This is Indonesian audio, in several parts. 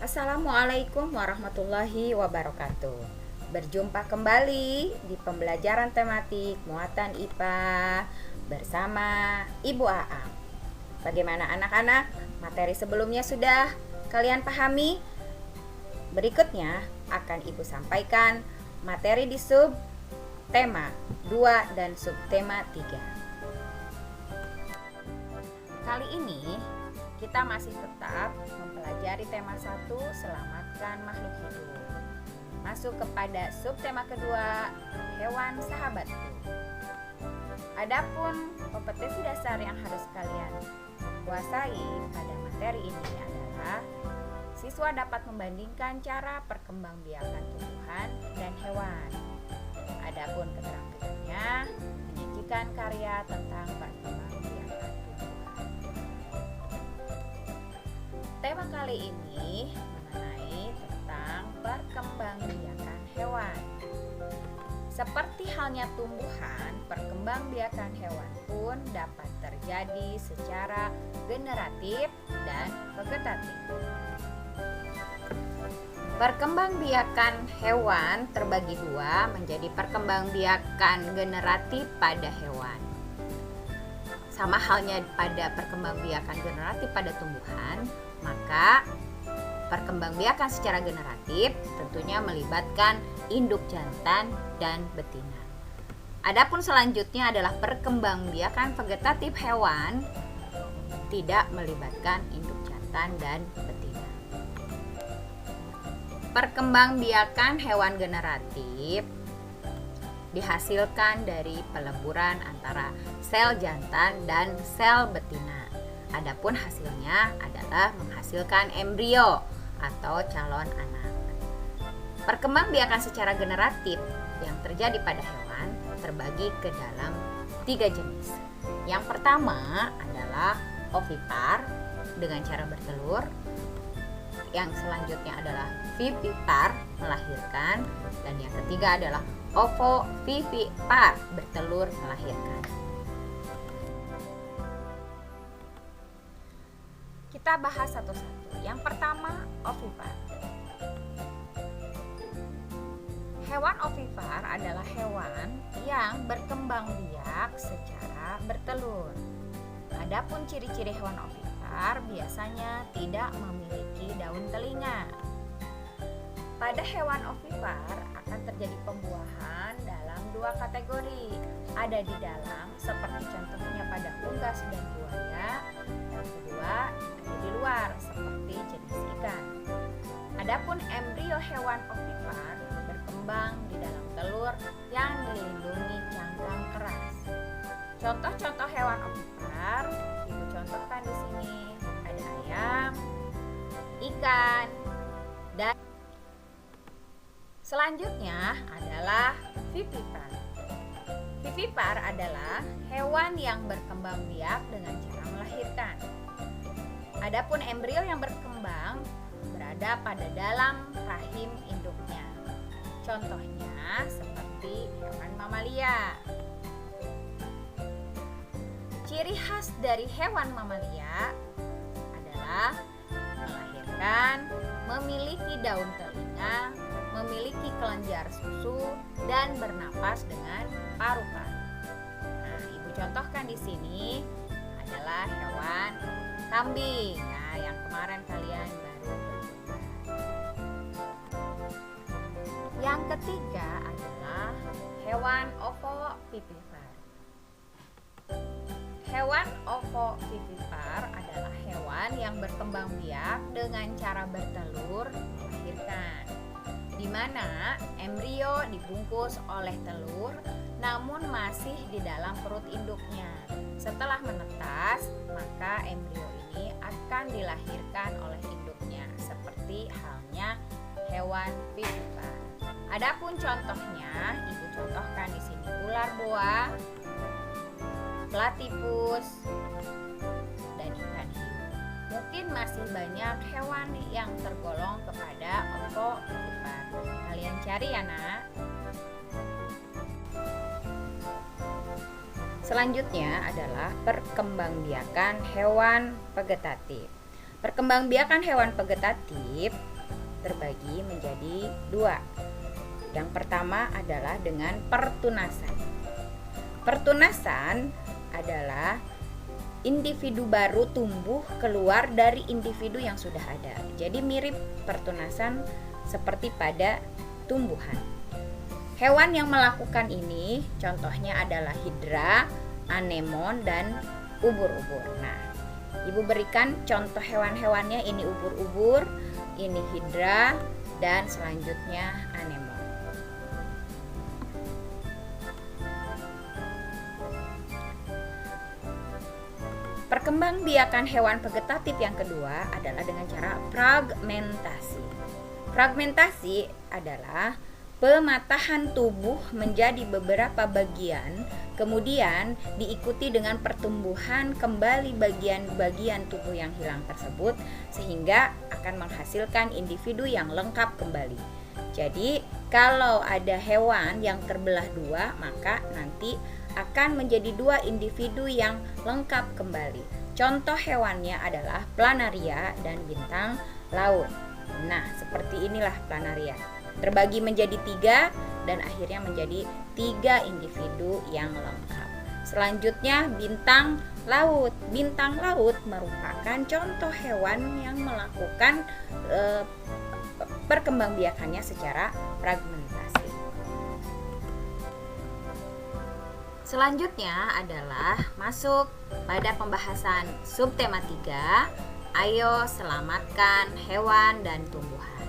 Assalamualaikum warahmatullahi wabarakatuh. Berjumpa kembali di pembelajaran tematik muatan IPA bersama Ibu Aam. Bagaimana anak-anak? Materi sebelumnya sudah kalian pahami? Berikutnya akan Ibu sampaikan materi di sub tema 2 dan subtema 3. Kali ini kita masih tetap mempelajari tema 1, selamatkan makhluk hidup. Masuk kepada subtema kedua, hewan sahabatku. Adapun kompetensi dasar yang harus kalian kuasai pada materi ini adalah siswa dapat membandingkan cara perkembangbiakan tumbuhan dan hewan. Adapun keterampilannya menyajikan karya tentang perkembangbiakan tumbuhan. Tema kali ini mengenai tentang perkembangbiakan hewan. Seperti halnya tumbuhan, perkembangbiakan hewan pun dapat terjadi secara generatif dan vegetatif. Perkembangbiakan hewan terbagi dua menjadi perkembangbiakan generatif pada hewan. Sama halnya pada perkembangbiakan generatif pada tumbuhan, maka perkembangbiakan secara generatif tentunya melibatkan induk jantan dan betina. Adapun selanjutnya adalah perkembangbiakan vegetatif hewan, tidak melibatkan induk jantan dan betina. Perkembangbiakan hewan generatif dihasilkan dari peleburan antara sel jantan dan sel betina. Adapun hasilnya adalah menghasilkan embrio atau calon anak. Perkembangbiakan secara generatif yang terjadi pada hewan terbagi ke dalam 3 jenis. Yang pertama adalah ovipar dengan cara bertelur. Yang selanjutnya adalah vivipar melahirkan, dan yang ketiga adalah ovovivipar bertelur melahirkan. Kita bahas satu-satu. Yang pertama, ovipar. Hewan ovipar adalah hewan yang berkembang biak secara bertelur. Adapun ciri-ciri hewan ovipar biasanya tidak memiliki daun telinga. Pada hewan ovipar akan terjadi pembuahan dalam 2 kategori. Ada di dalam, seperti contohnya pada unggas dan buaya. Yang kedua, ada di luar, seperti jenis ikan. Adapun embrio hewan ovipar berkembang di dalam telur yang dilindungi cangkang keras. Contoh-contoh hewan ovipar Ibu contohkan di sini. Ada ayam, ikan, dan selanjutnya adalah vivipar. Vivipar adalah hewan yang berkembang biak dengan cara melahirkan. Adapun embrio yang berkembang berada pada dalam rahim induknya. Contohnya seperti hewan mamalia. Ciri khas dari hewan mamalia adalah melahirkan, memiliki daun telinga, memiliki kelenjar susu, dan bernapas dengan paru-paru. Nah, Ibu contohkan di sini adalah hewan kambing. Nah, yang kemarin kalian baru bercoba. Yang ketiga adalah hewan ovovivipar. Hewan ovovivipar adalah hewan yang berkembang biak dengan cara bertelur melahirkan, di mana embrio dibungkus oleh telur namun masih di dalam perut induknya. Setelah menetas, maka embrio ini akan dilahirkan oleh induknya, seperti halnya hewan vivipar. Adapun contohnya, Ibu contohkan di sini ular boa, platypus, dan ikan hiu. Mungkin masih banyak hewan yang tergolong kepada ovovivipar. Kalian cari ya, Nak. Selanjutnya adalah perkembangbiakan hewan vegetatif. Perkembangbiakan hewan vegetatif terbagi menjadi dua. Yang pertama adalah dengan pertunasan. Pertunasan adalah individu baru tumbuh keluar dari individu yang sudah ada. Jadi mirip pertunasan seperti pada tumbuhan. Hewan yang melakukan ini contohnya adalah hidra, anemon, dan ubur-ubur. Nah, Ibu berikan contoh hewan-hewannya, ini ubur-ubur, ini hidra, dan selanjutnya anemon. Perkembangbiakan hewan vegetatif yang kedua adalah dengan cara fragmentasi. Fragmentasi adalah pematahan tubuh menjadi beberapa bagian, kemudian diikuti dengan pertumbuhan kembali bagian-bagian tubuh yang hilang tersebut, sehingga akan menghasilkan individu yang lengkap kembali. Jadi, kalau ada hewan yang terbelah dua, maka nanti akan menjadi dua individu yang lengkap kembali. Contoh hewannya adalah planaria dan bintang laut. Nah, seperti inilah planaria. Terbagi menjadi tiga dan akhirnya menjadi tiga individu yang lengkap. Selanjutnya bintang laut. Bintang laut merupakan contoh hewan yang melakukan perkembangbiakannya secara fragmentasi. Selanjutnya adalah masuk pada pembahasan subtema 3, ayo selamatkan hewan dan tumbuhan.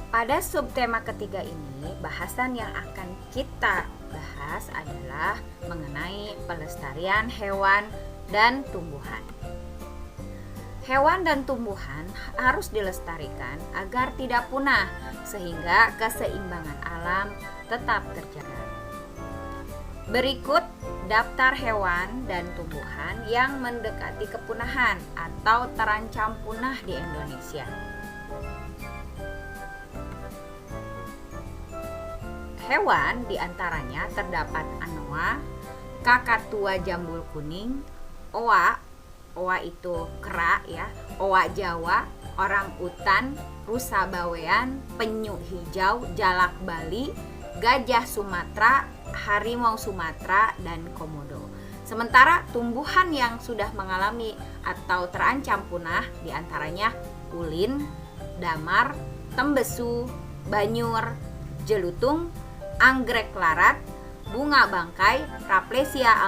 Pada subtema ketiga ini, bahasan yang akan kita bahas adalah mengenai pelestarian hewan dan tumbuhan. Hewan dan tumbuhan harus dilestarikan agar tidak punah, sehingga keseimbangan alam tetap terjaga. Berikut daftar hewan dan tumbuhan yang mendekati kepunahan atau terancam punah di Indonesia. Hewan diantaranya terdapat anoa, kakatua jambul kuning, oa itu kera ya, oa Jawa, orang utan, rusa bawean, penyu hijau, jalak Bali, gajah Sumatera, harimau Sumatera, dan komodo. Sementara tumbuhan yang sudah mengalami atau terancam punah diantaranya ulin, damar, tembesu, banyur, jelutung, anggrek larat, bunga bangkai, Raplesia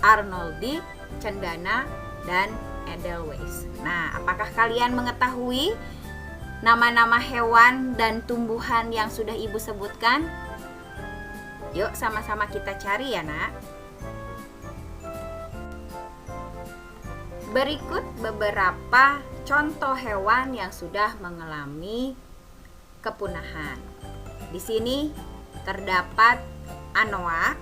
arnoldi, cendana, dan edelweiss. Nah, apakah kalian mengetahui nama-nama hewan dan tumbuhan yang sudah Ibu sebutkan? Yuk sama-sama kita cari ya, Nak. Berikut beberapa contoh hewan yang sudah mengalami kepunahan. Di sini terdapat anoa,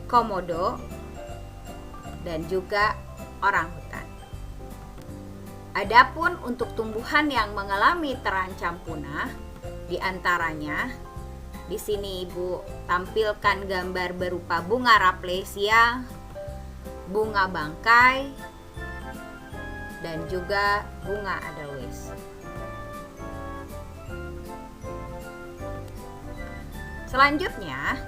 komodo, dan juga orangutan. Adapun untuk tumbuhan yang mengalami terancam punah, diantaranya di sini Ibu tampilkan gambar berupa bunga Raplesia, bunga bangkai, dan juga bunga edelweiss. Selanjutnya,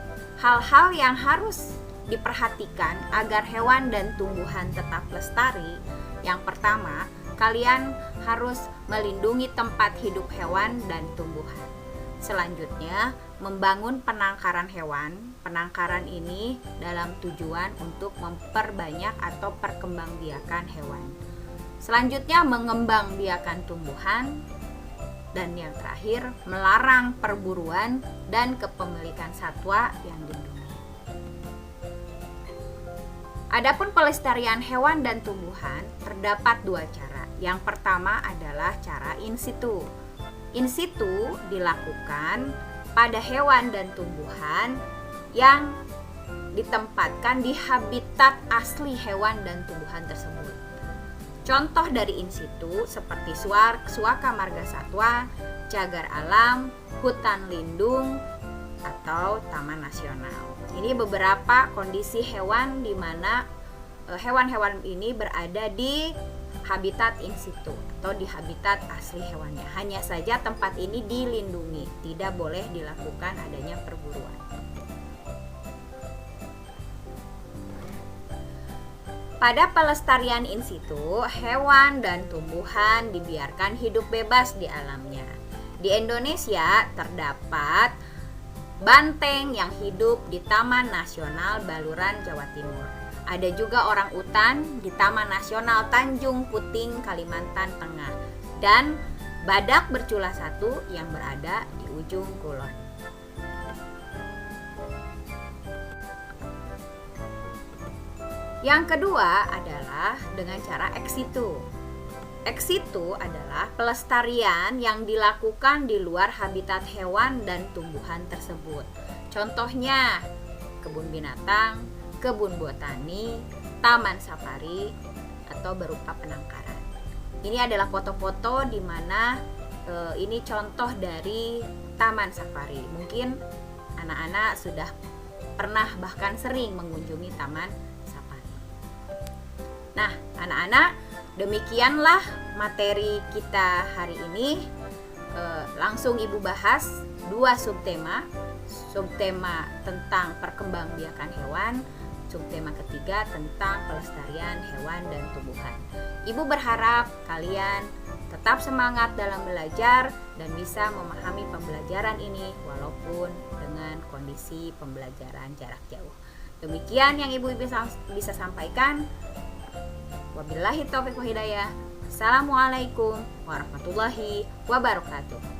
hal-hal yang harus diperhatikan agar hewan dan tumbuhan tetap lestari. Yang pertama, kalian harus melindungi tempat hidup hewan dan tumbuhan. Selanjutnya, membangun penangkaran hewan. Penangkaran ini dalam tujuan untuk memperbanyak atau perkembangbiakan hewan. Selanjutnya, mengembangbiakan tumbuhan. Dan yang terakhir, melarang perburuan dan kepemilikan satwa yang dilindungi. Adapun pelestarian hewan dan tumbuhan terdapat dua cara. Yang pertama adalah cara in situ. In situ dilakukan pada hewan dan tumbuhan yang ditempatkan di habitat asli hewan dan tumbuhan tersebut. Contoh dari in situ seperti suaka marga satwa, cagar alam, hutan lindung, atau taman nasional. Ini beberapa kondisi hewan di mana hewan-hewan ini berada di habitat in situ atau di habitat asli hewannya. Hanya saja tempat ini dilindungi, tidak boleh dilakukan adanya perburuan. Pada pelestarian in situ, hewan dan tumbuhan dibiarkan hidup bebas di alamnya. Di Indonesia terdapat banteng yang hidup di Taman Nasional Baluran, Jawa Timur. Ada juga orang utan di Taman Nasional Tanjung Puting, Kalimantan Tengah. Dan badak bercula satu yang berada di ujung kulon. Yang kedua adalah dengan cara ex situ. Ex situ adalah pelestarian yang dilakukan di luar habitat hewan dan tumbuhan tersebut. Contohnya kebun binatang, kebun botani, taman safari, atau berupa penangkaran. Ini adalah foto-foto di mana ini contoh dari taman safari. Mungkin anak-anak sudah pernah bahkan sering mengunjungi taman safari. Nah, anak-anak, demikianlah materi kita hari ini. Langsung Ibu bahas 2 subtema. Subtema tentang perkembangbiakan hewan, subtema ketiga tentang pelestarian hewan dan tumbuhan. Ibu berharap kalian tetap semangat dalam belajar dan bisa memahami pembelajaran ini walaupun dengan kondisi pembelajaran jarak jauh. Demikian yang Ibu bisa sampaikan. Wabillahi taufiq wa hidayah. Assalamualaikum warahmatullahi wabarakatuh.